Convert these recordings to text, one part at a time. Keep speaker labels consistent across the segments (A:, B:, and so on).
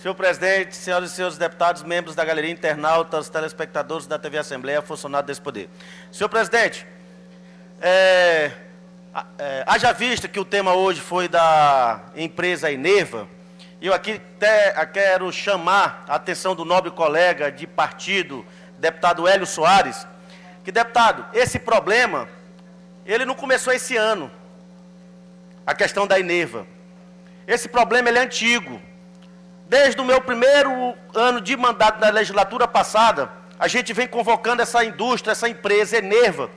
A: Senhor presidente, senhoras e senhores deputados, membros da galeria, internautas, telespectadores da TV Assembleia, funcionários desse poder. Senhor presidente, haja vista que o tema hoje foi da empresa Enerva, eu aqui até quero chamar a atenção do nobre colega de partido, deputado Hélio Soares, que, deputado, esse problema, ele não começou esse ano, a questão da Enerva. Esse problema ele é antigo. Desde o meu primeiro ano de mandato na legislatura passada, a gente vem convocando essa indústria, essa empresa Enerva,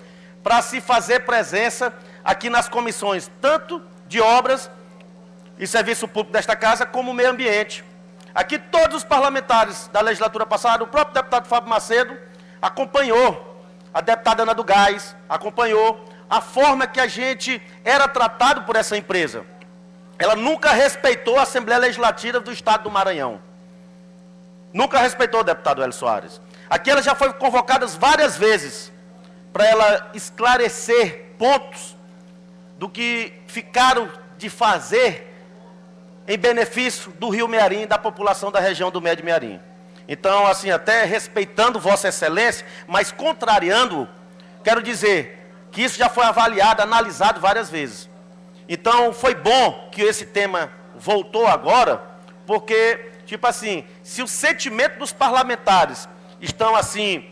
A: para se fazer presença aqui nas comissões, tanto de obras e serviço público desta casa, como meio ambiente. Aqui todos os parlamentares da legislatura passada, o próprio deputado Fábio Macedo acompanhou, a deputada Ana do Gás acompanhou a forma que a gente era tratado por essa empresa. Ela nunca respeitou a Assembleia Legislativa do Estado do Maranhão. Nunca respeitou, deputado Hélio Soares. Aqui ela já foi convocada várias vezes para ela esclarecer pontos do que ficaram de fazer em benefício do Rio Mearim e da população da região do Médio Mearim. Então, assim, até respeitando Vossa Excelência, mas contrariando, quero dizer que isso já foi avaliado, analisado várias vezes. Então, foi bom que esse tema voltou agora, porque, tipo assim, se o sentimento dos parlamentares estão assim,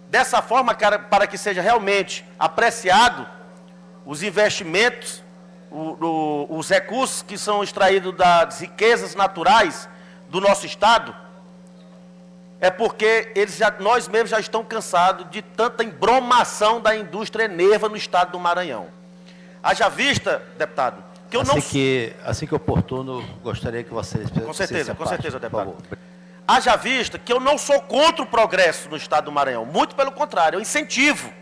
A: dessa forma, para que seja realmente apreciado os investimentos, os recursos que são extraídos das riquezas naturais do nosso Estado, é porque nós mesmos já estamos cansados de tanta embromação da indústria Enerva no Estado do Maranhão. Haja vista, deputado, que eu
B: assim que oportuno, gostaria que você...
A: Com certeza, deputado. Haja vista que eu não sou contra o progresso no Estado do Maranhão, muito pelo contrário, eu incentivo.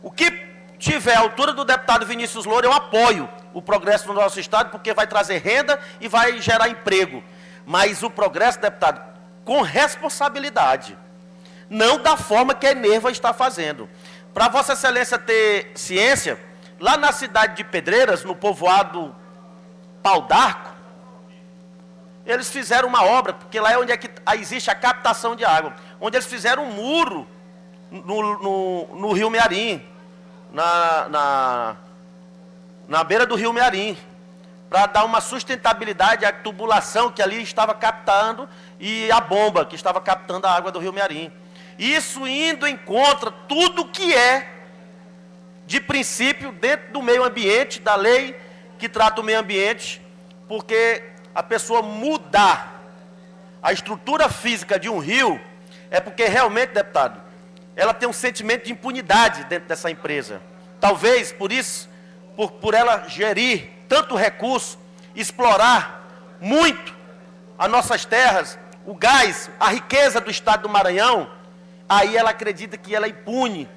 A: O que tiver a altura do deputado Vinícius Loura, eu apoio o progresso no nosso Estado, porque vai trazer renda e vai gerar emprego. Mas o progresso, deputado, com responsabilidade, não da forma que a Enerva está fazendo. Para Vossa Excelência ter ciência, lá na cidade de Pedreiras, no povoado Pau d'Arco, eles fizeram uma obra, porque lá é onde existe a captação de água, onde eles fizeram um muro no Rio Mearim, na beira do Rio Mearim, para dar uma sustentabilidade à tubulação que ali estava captando e a bomba que estava captando a água do Rio Mearim. Isso indo em contra tudo que é de princípio dentro do meio ambiente, da lei que trata o meio ambiente, porque a pessoa mudar a estrutura física de um rio, é porque realmente, deputado, ela tem um sentimento de impunidade dentro dessa empresa. Talvez, por isso, por ela gerir tanto recurso, explorar muito as nossas terras, o gás, a riqueza do Estado do Maranhão, aí ela acredita que ela impune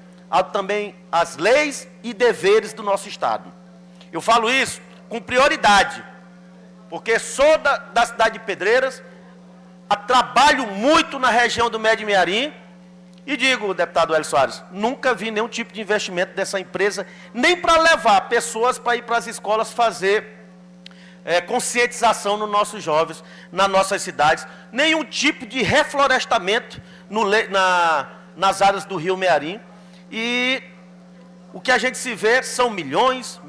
A: também as leis e deveres do nosso Estado. Eu falo isso com prioridade, porque sou da cidade de Pedreiras, trabalho muito na região do Médio Mearim, e digo, deputado Hélio Soares, nunca vi nenhum tipo de investimento dessa empresa, nem para levar pessoas para ir para as escolas fazer conscientização nos nossos jovens, nas nossas cidades, nenhum tipo de reflorestamento nas áreas do Rio Mearim. E o que a gente se vê são milhões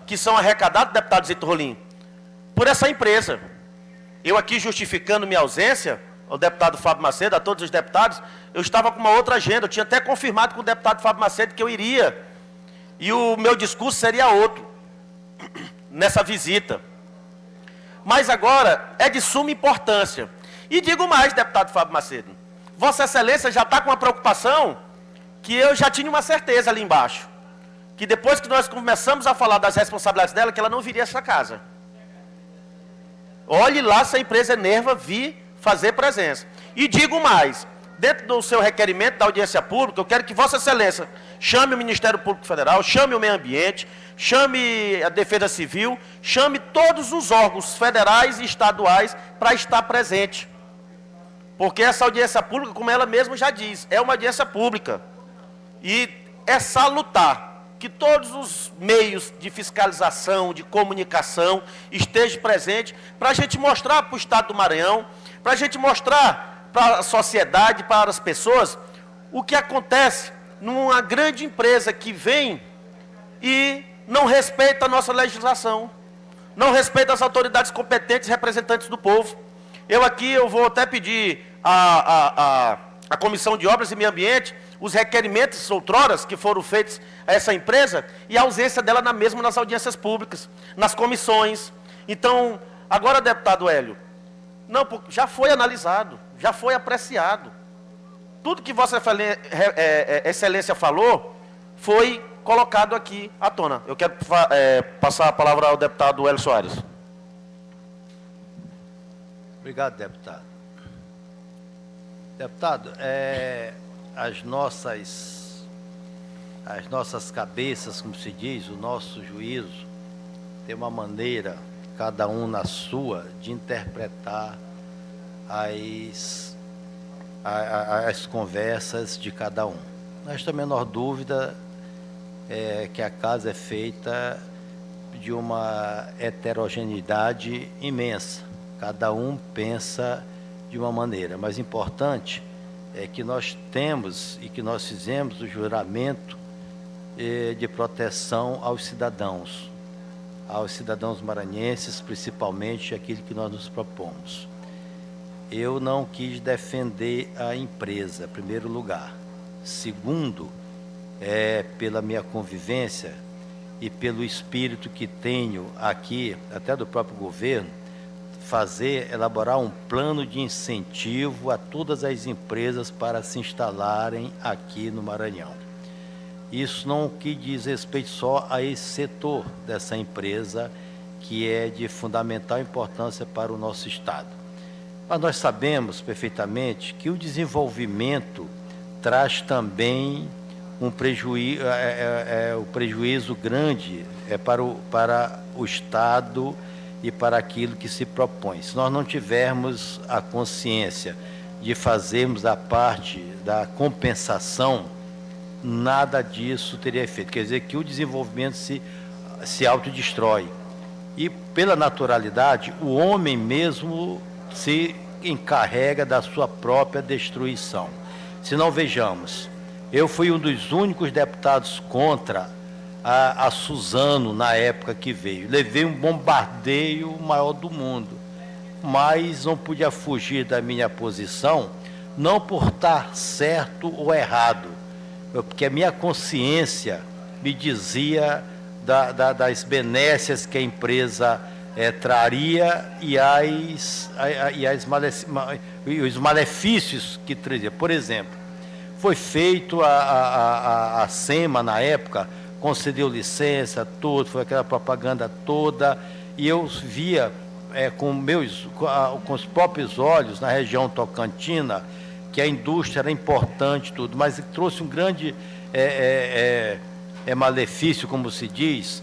A: que são arrecadados, deputado Zito Rolim, por essa empresa. Eu aqui justificando minha ausência, ao deputado Fábio Macedo, a todos os deputados, eu estava com uma outra agenda, eu tinha até confirmado com o deputado Fábio Macedo que eu iria, e o meu discurso seria outro, nessa visita. Mas agora é de suma importância. E digo mais, deputado Fábio Macedo, Vossa Excelência já está com uma preocupação que eu já tinha uma certeza ali embaixo, que depois que nós começamos a falar das responsabilidades dela, que ela não viria a essa casa. Olhe lá se a empresa Enerva vir fazer presença. E digo mais, dentro do seu requerimento da audiência pública, eu quero que Vossa Excelência chame o Ministério Público Federal, chame o Meio Ambiente, chame a Defesa Civil, chame todos os órgãos federais e estaduais para estar presente. Porque essa audiência pública, como ela mesma já diz, é uma audiência pública. E é salutar que todos os meios de fiscalização, de comunicação estejam presentes para a gente mostrar para o Estado do Maranhão, para a gente mostrar para a sociedade, para as pessoas, o que acontece numa grande empresa que vem e não respeita a nossa legislação, não respeita as autoridades competentes, representantes do povo. Eu vou até pedir à Comissão de Obras e Meio Ambiente os requerimentos outroras que foram feitos a essa empresa e a ausência dela nas audiências públicas, nas comissões. Então, agora, deputado Hélio, não, já foi analisado, já foi apreciado. Tudo que Vossa Excelência falou foi colocado aqui à tona. Eu quero passar a palavra ao deputado Hélio Soares.
B: Obrigado, deputado. Deputado, as nossas cabeças, como se diz, o nosso juízo, tem uma maneira, cada um na sua, de interpretar as conversas de cada um. Não há a menor dúvida que a casa é feita de uma heterogeneidade imensa. Cada um pensa de uma maneira, mas importante é que nós temos e que nós fizemos o juramento de proteção aos cidadãos maranhenses, principalmente aquilo que nós nos propomos. Eu não quis defender a empresa, em primeiro lugar. Segundo, pela minha convivência e pelo espírito que tenho aqui, até do próprio governo, elaborar um plano de incentivo a todas as empresas para se instalarem aqui no Maranhão. Isso não que diz respeito só a esse setor dessa empresa, que é de fundamental importância para o nosso Estado. Mas nós sabemos perfeitamente que o desenvolvimento traz também um prejuízo grande para o Estado e para aquilo que se propõe. Se nós não tivermos a consciência de fazermos a parte da compensação, nada disso teria efeito. Quer dizer que o desenvolvimento se autodestrói. E, pela naturalidade, o homem mesmo se encarrega da sua própria destruição. Se não, vejamos, eu fui um dos únicos deputados contra a Suzano, na época que veio. Levei um bombardeio maior do mundo, mas não podia fugir da minha posição, não por estar certo ou errado, porque a minha consciência me dizia das benécias que a empresa traria e os malefícios que trazia. Por exemplo, foi feito a SEMA, na época, concedeu licença, tudo, foi aquela propaganda toda, e eu via com os próprios olhos, na região tocantina, que a indústria era importante, tudo, mas trouxe um grande malefício, como se diz,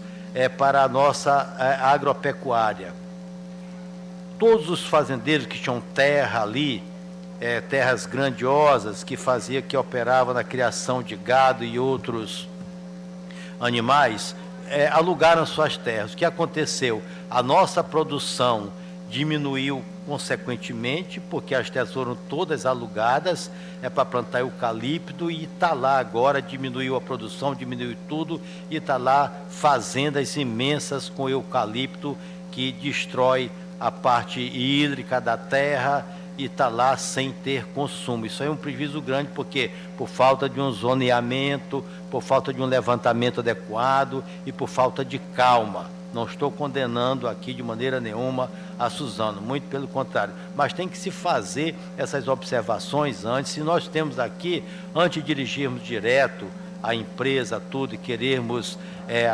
B: para a nossa agropecuária. Todos os fazendeiros que tinham terra ali, terras grandiosas, que operavam na criação de gado e outros animais, alugaram suas terras. O que aconteceu? A nossa produção diminuiu consequentemente, porque as terras foram todas alugadas, para plantar eucalipto, e está lá agora, diminuiu a produção, diminuiu tudo, e está lá fazendas imensas com eucalipto, que destrói a parte hídrica da terra, e está lá sem ter consumo. Isso aí é um prejuízo grande, porque por falta de um zoneamento, por falta de um levantamento adequado e por falta de calma. Não estou condenando aqui de maneira nenhuma a Suzano, muito pelo contrário, mas tem que se fazer essas observações antes. Se nós temos aqui, antes de dirigirmos direto a empresa, tudo, e querermos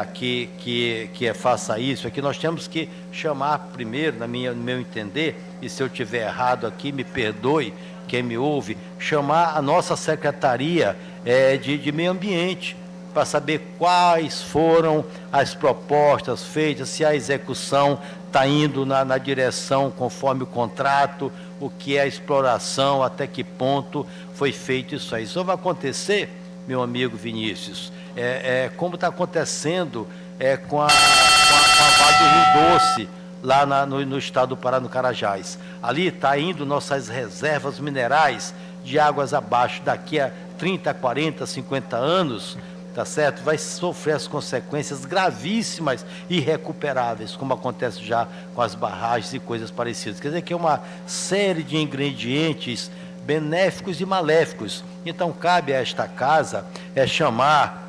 B: aqui que faça isso, aqui nós temos que chamar primeiro, no meu entender, e se eu estiver errado aqui, me perdoe quem me ouve, chamar a nossa Secretaria de Meio Ambiente, para saber quais foram as propostas feitas, se a execução está indo na direção conforme o contrato, o que é a exploração, até que ponto foi feito isso aí. Isso vai acontecer, meu amigo Vinícius, como está acontecendo com a Vale do Rio Doce, lá no estado do Pará, no Carajás. Ali está indo nossas reservas minerais de águas abaixo. Daqui a 30, 40, 50 anos, tá certo? Vai sofrer as consequências gravíssimas e irrecuperáveis, como acontece já com as barragens e coisas parecidas. Quer dizer que é uma série de ingredientes benéficos e maléficos. Então, cabe a esta casa chamar,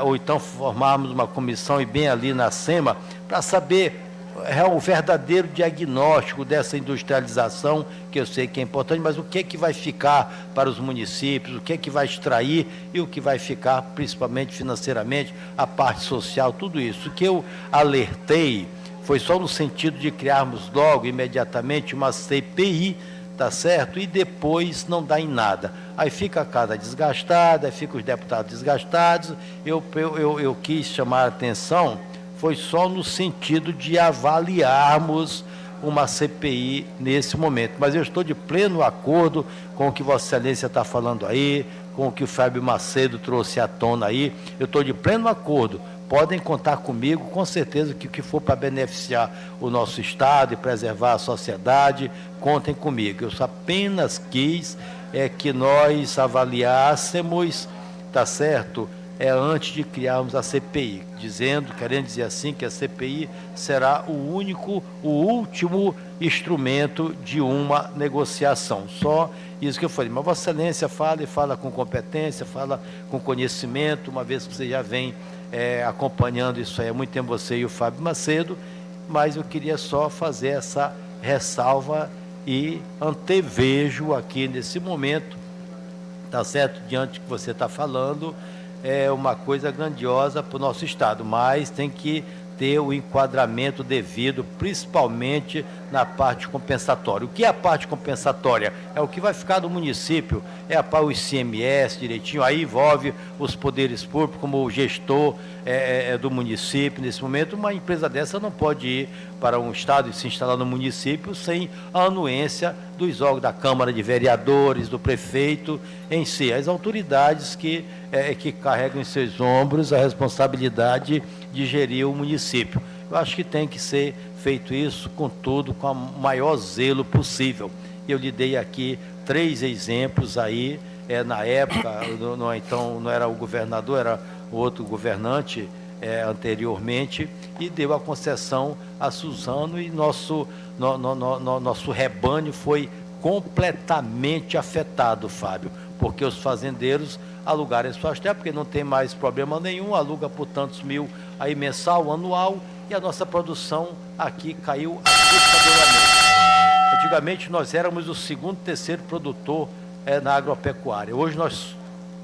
B: ou então formarmos uma comissão, e bem ali na SEMA, para saber o verdadeiro diagnóstico dessa industrialização, que eu sei que é importante, mas o que é que vai ficar para os municípios, o que é que vai extrair e o que vai ficar, principalmente financeiramente, a parte social, tudo isso. O que eu alertei foi só no sentido de criarmos logo, imediatamente, uma CPI, tá certo? E depois não dá em nada. Aí fica a casa desgastada, aí fica os deputados desgastados. Eu quis chamar a atenção, foi só no sentido de avaliarmos uma CPI nesse momento. Mas eu estou de pleno acordo com o que Vossa Excelência está falando aí, com o que o Fábio Macedo trouxe à tona aí. Eu estou de pleno acordo. Podem contar comigo, com certeza, que o que for para beneficiar o nosso Estado e preservar a sociedade, contem comigo. Eu só apenas quis que nós avaliássemos, tá certo? Antes de criarmos a CPI, querendo dizer assim, que a CPI será o último instrumento de uma negociação. Só isso que eu falei. Mas Vossa Excelência fala e fala com competência, fala com conhecimento, uma vez que você já vem acompanhando isso aí há muito tempo, você e o Fábio Macedo, mas eu queria só fazer essa ressalva e antevejo aqui nesse momento, tá certo? Diante do que você está falando, é uma coisa grandiosa para o nosso Estado, mas tem que ter o enquadramento devido, principalmente na parte compensatória. O que é a parte compensatória? É o que vai ficar do município, para o ICMS direitinho, aí envolve os poderes públicos, como o gestor do município. Nesse momento, uma empresa dessa não pode ir para um estado e se instalar no município sem a anuência dos órgãos da Câmara de Vereadores, do prefeito em si, as autoridades que carregam em seus ombros a responsabilidade de gerir o município. Eu acho que tem que ser feito isso com tudo, com o maior zelo possível. Eu lhe dei aqui 3 exemplos aí, na época, então não era o governador, era o outro governante anteriormente, e deu a concessão a Suzano, e nosso rebanho foi completamente afetado, Fábio, porque os fazendeiros alugaram suas terras, porque não tem mais problema nenhum, aluga por tantos mil aí mensal, anual, e a nossa produção aqui caiu assustadoramente. Antigamente nós éramos o 2º, 3º produtor na agropecuária. Hoje nós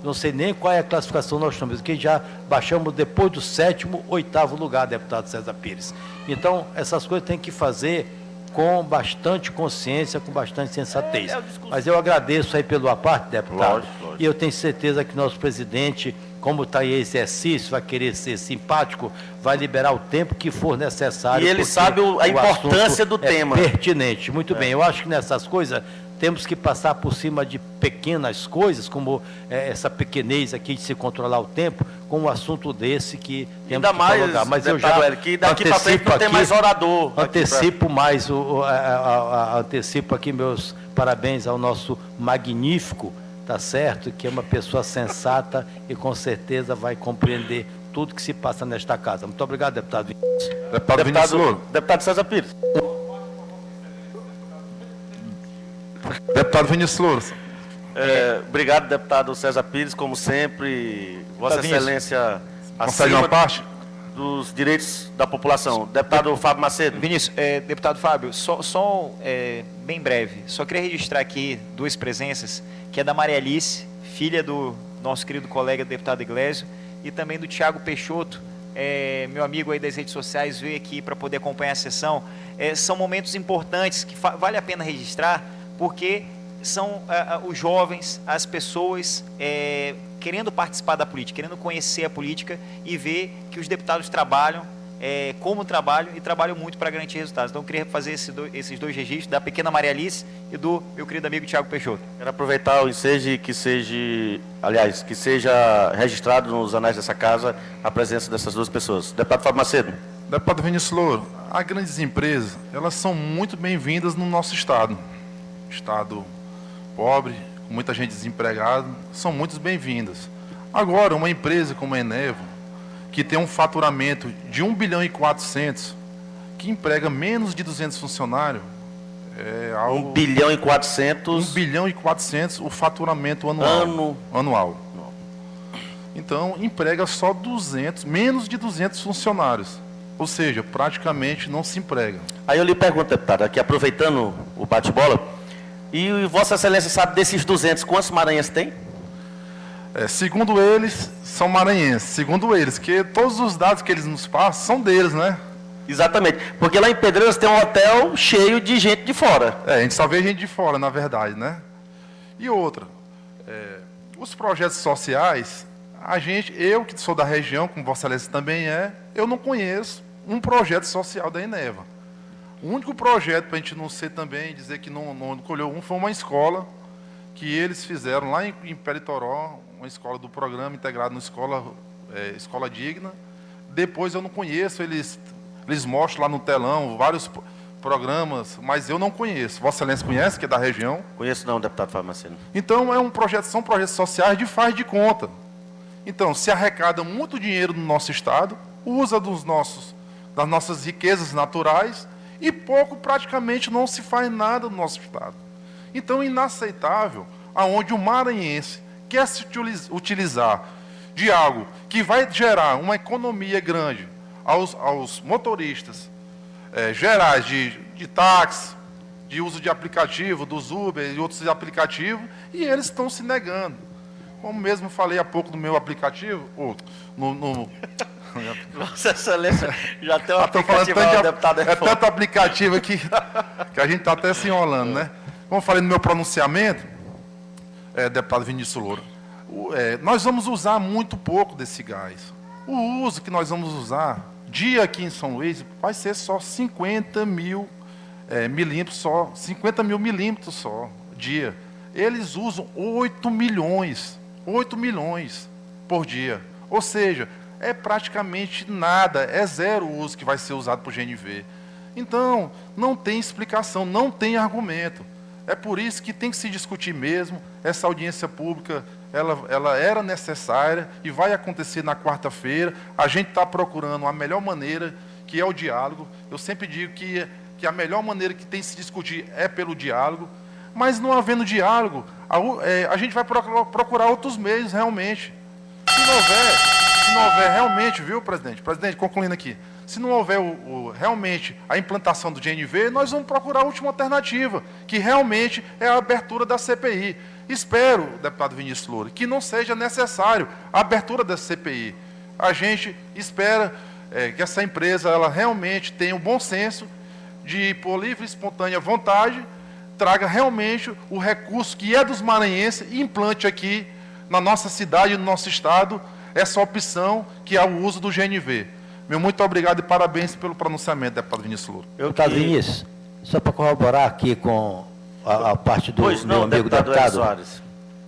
B: não sei nem qual é a classificação nós estamos, porque já baixamos depois do 7º, 8º lugar, deputado César Pires. Então, essas coisas tem que fazer com bastante consciência, com bastante sensatez. Mas eu agradeço aí pela parte, deputado. Lógico. E eu tenho certeza que nosso presidente, como está em exercício, vai querer ser simpático, vai liberar o tempo que for necessário.
A: E ele sabe a importância do tema.
B: Pertinente. Muito bem. Eu acho que nessas coisas temos que passar por cima de pequenas coisas, como essa pequenez aqui de se controlar o tempo, com um assunto desse que temos
A: ainda que colocar. Mas eu já
B: que daqui para frente não tem mais
A: orador.
B: Antecipo aqui meus parabéns ao nosso magnífico, tá certo? Que é uma pessoa sensata e com certeza vai compreender tudo que se passa nesta casa. Muito obrigado, deputado.
A: Deputado César Pires.
C: Deputado Vinícius Louros.
A: Obrigado, deputado César Pires, como sempre, Vossa Excelência
C: consegue uma parte
A: dos direitos da população. Deputado Fábio Macedo.
D: Vinícius, deputado Fábio, só bem breve, só queria registrar aqui 2 presenças, que é da Maria Alice, filha do nosso querido colega deputado Iglesio, e também do Tiago Peixoto, meu amigo aí das redes sociais, veio aqui para poder acompanhar a sessão. São momentos importantes que vale a pena registrar, porque são os jovens, as pessoas querendo participar da política, querendo conhecer a política e ver que os deputados trabalham como trabalham e trabalham muito para garantir resultados. Então, eu queria fazer esses dois registros, da pequena Maria Alice e do meu querido amigo Tiago Peixoto.
A: Quero aproveitar o ensejo e que seja registrado nos anais dessa casa a presença dessas duas pessoas. Deputado Fábio Macedo.
C: Deputado Vinícius Louro, as grandes empresas, elas são muito bem-vindas no nosso estado. Estado pobre, com muita gente desempregada, são muito bem-vindas. Agora, uma empresa como a Enevo, que tem um faturamento de 1 bilhão e 400, que emprega menos de 200 funcionários, é algo...
A: 1 bilhão e 400...
C: 1 bilhão e 400 o faturamento anual. Então, emprega só menos de 200 funcionários. Ou seja, praticamente não se emprega.
A: Aí eu lhe pergunto, deputado, aqui aproveitando o bate-bola, e Vossa Excelência sabe desses 200, quantos maranhenses tem?
C: Segundo eles, são maranhenses. Segundo eles, que todos os dados que eles nos passam são deles, né?
A: Exatamente, porque lá em Pedreiras tem um hotel cheio de gente de fora.
C: A gente só vê gente de fora, na verdade, né? E outra, os projetos sociais, eu que sou da região, como Vossa Excelência também eu não conheço um projeto social da Eneva. O único projeto, para a gente não ser também, dizer que não colheu foi uma escola que eles fizeram lá em Peritoró, uma escola do programa integrado na Escola Digna. Depois eu não conheço, eles mostram lá no telão vários programas, mas eu não conheço. Vossa Excelência conhece, que é da região?
A: Conheço não, deputado Fábio Macedo.
C: Então, são projetos sociais de faz de conta. Então, se arrecada muito dinheiro no nosso estado, usa das nossas riquezas naturais e pouco, praticamente, não se faz nada no nosso estado. Então, inaceitável, aonde o maranhense quer se utilizar de algo que vai gerar uma economia grande aos motoristas gerais de táxi, de uso de aplicativo, dos Uber e outros aplicativos, e eles estão se negando. Como mesmo falei há pouco do meu aplicativo,
A: Vossa Excelência já tem um
C: aplicativo,
A: deputado.
C: Tanto aplicativo aqui que a gente está até se enrolando, né? Como eu falei no meu pronunciamento, deputado Vinícius Louro, nós vamos usar muito pouco desse gás. O uso que nós vamos usar, dia aqui em São Luís, vai ser só 50 mil milímetros só, 50 mil milímetros só, dia. Eles usam 8 milhões por dia. Ou seja, é praticamente nada, é zero o uso que vai ser usado por GNV. Então, não tem explicação, não tem argumento. É por isso que tem que se discutir mesmo. Essa audiência pública, ela era necessária e vai acontecer na quarta-feira. A gente está procurando a melhor maneira, que é o diálogo. Eu sempre digo que a melhor maneira que tem de se discutir é pelo diálogo. Mas não havendo diálogo, a gente vai procurar outros meios realmente. Se não houver realmente, viu, presidente? Presidente, concluindo aqui. Se não houver realmente a implantação do GNV, nós vamos procurar a última alternativa, que realmente é a abertura da CPI. Espero, deputado Vinícius Louro, que não seja necessário a abertura da CPI. A gente espera que essa empresa ela realmente tenha o bom senso de, por livre e espontânea vontade, traga realmente o recurso que é dos maranhenses e implante aqui na nossa cidade e no nosso estado essa opção que é o uso do GNV. Meu muito obrigado e parabéns pelo pronunciamento, deputado Vinícius Louro.
B: Deputado Vinícius, só para corroborar aqui com a parte do meu amigo deputado,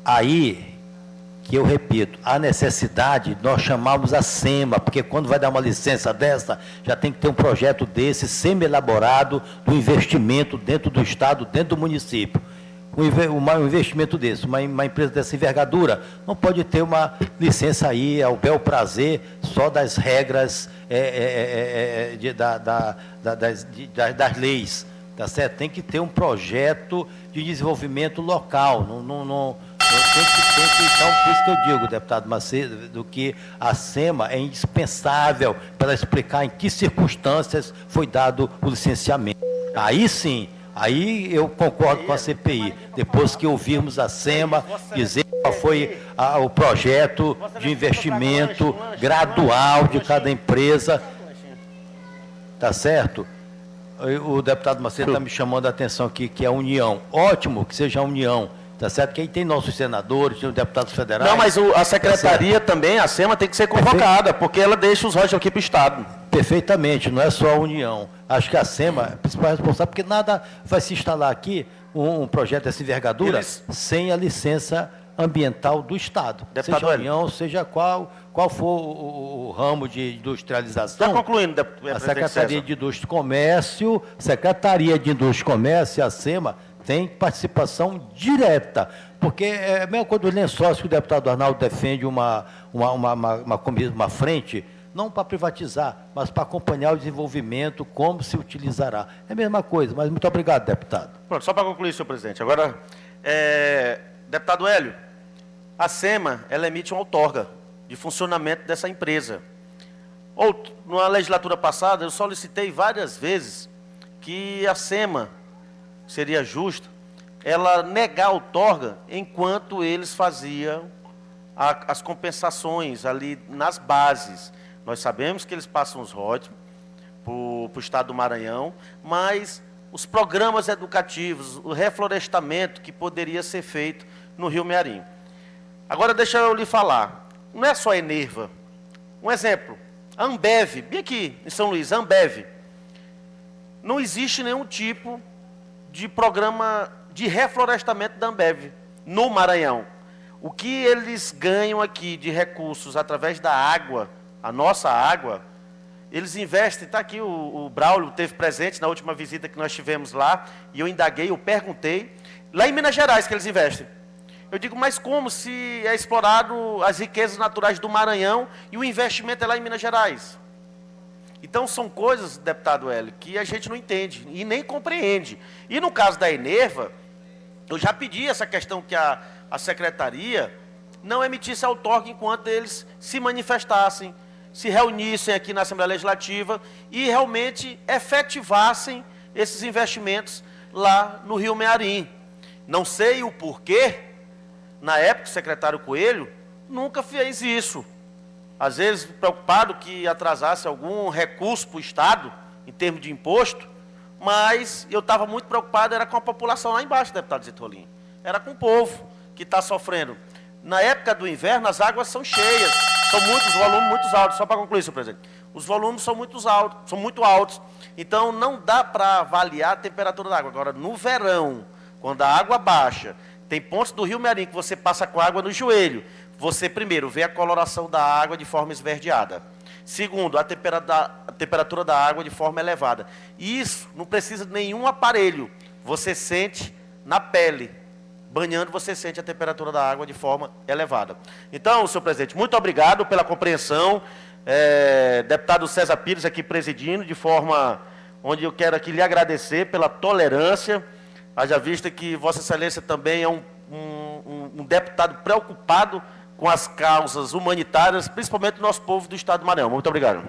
B: aí que eu repito, a necessidade, nós chamamos a SEMA, porque quando vai dar uma licença dessa, já tem que ter um projeto desse, semi-elaborado, do investimento dentro do estado, dentro do município. Um investimento desse, uma empresa dessa envergadura, não pode ter uma licença aí ao bel prazer só das regras das leis, tá certo? Tem que ter um projeto de desenvolvimento local, então, por isso que eu digo, deputado Macedo, que a SEMA é indispensável para ela explicar em que circunstâncias foi dado o licenciamento. Aí sim, aí eu concordo com a CPI, depois que ouvirmos a SEMA dizer qual foi o projeto de investimento gradual de cada empresa, tá certo? O deputado Macedo está me chamando a atenção aqui, que é a união. Ótimo que seja a união, tá certo? Que aí tem nossos senadores, tem os deputados federais.
A: Não, mas a secretaria também, a SEMA, tem que ser convocada, porque ela deixa os royalties aqui para o Estado.
B: Perfeitamente, não é só a União. Acho que a SEMA é a principal responsável, porque nada vai se instalar aqui um projeto dessa envergadura sem a licença ambiental do Estado.
A: Deputado
B: seja a
A: Hélio.
B: União, seja qual for o ramo de industrialização.
A: Está concluindo,
B: A
A: presidente
B: Secretaria
A: César.
B: de Indústria e Comércio, Secretaria de Indústria e Comércio e a SEMA tem participação direta, porque é a mesma coisa dos lençóis que o deputado Arnaldo defende uma frente, não para privatizar, mas para acompanhar o desenvolvimento, como se utilizará. É a mesma coisa, mas muito obrigado, deputado.
A: Pronto, só para concluir, senhor presidente. Agora, deputado Hélio, a SEMA, ela emite uma outorga de funcionamento dessa empresa. Na legislatura passada, eu solicitei várias vezes que a SEMA, seria justo, ela negar a outorga enquanto eles faziam as compensações ali nas bases. Nós sabemos que eles passam os royalties para o Estado do Maranhão, mas os programas educativos, o reflorestamento que poderia ser feito no Rio Mearim. Agora deixa eu lhe falar, não é só a Enerva. Um exemplo, a Ambev, bem aqui em São Luís, a Ambev, não existe nenhum tipo de programa de reflorestamento da Ambev no Maranhão. O que eles ganham aqui de recursos através da água, a nossa água, eles investem, está aqui o Braulio teve presente na última visita que nós tivemos lá, e eu indaguei, eu perguntei, lá em Minas Gerais que eles investem. Eu digo, mas como se é explorado as riquezas naturais do Maranhão e o investimento é lá em Minas Gerais? Então são coisas, deputado Hélio, que a gente não entende e nem compreende. E no caso da Enerva, eu já pedi essa questão que a secretaria não emitisse a outorga enquanto eles se manifestassem, se reunissem aqui na Assembleia Legislativa e realmente efetivassem esses investimentos lá no Rio Mearim. Não sei o porquê, na época o secretário Coelho nunca fez isso. Às vezes preocupado que atrasasse algum recurso para o Estado, em termos de imposto, mas eu estava muito preocupado, era com a população lá embaixo, deputado Zito Rolim. Era com o povo que está sofrendo. Na época do inverno, as águas são cheias, são muitos, volumes muito altos. Só para concluir, senhor presidente. Os volumes são muito altos. Então, não dá para avaliar a temperatura da água. Agora, no verão, quando a água baixa, tem pontos do Rio Mearim que você passa com a água no joelho. Você, primeiro, vê a coloração da água de forma esverdeada. Segundo, a temperatura da água de forma elevada. Isso não precisa de nenhum aparelho. Você sente na pele. Banhando, você sente a temperatura da água de forma elevada. Então, senhor presidente, muito obrigado pela compreensão. Deputado César Pires aqui presidindo, de forma onde eu quero aqui lhe agradecer pela tolerância, haja vista que Vossa Excelência também é um deputado preocupado com as causas humanitárias, principalmente do nosso povo do Estado do Maranhão. Muito obrigado.